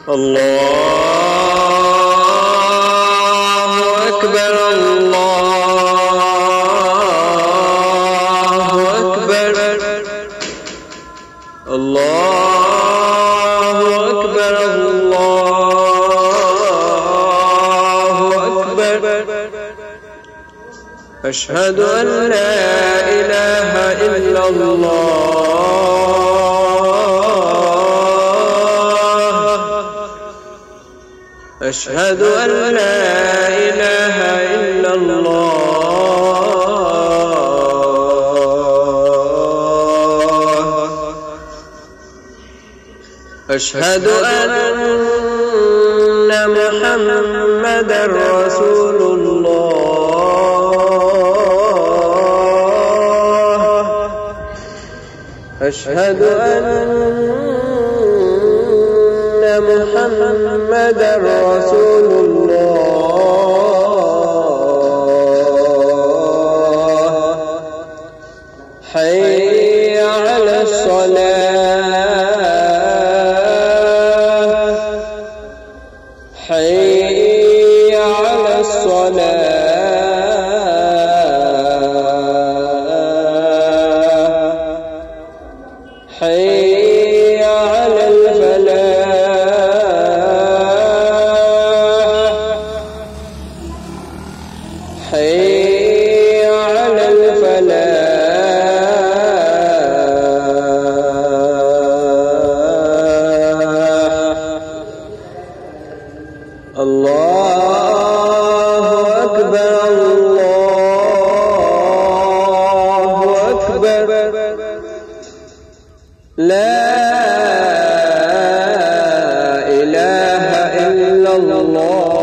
الله أكبر الله أكبر الله أكبر الله أكبر. أشهد أن لا إله إلا الله. أشهد أن لا إله إلا الله. أشهد أن محمدا رسول الله. أشهد أن محمدا رسول الله. حي على الصلاة. حي على الصلاة. حي على الفلاح. حي على الفلاح. الله أكبر الله أكبر. لا إله إلا الله.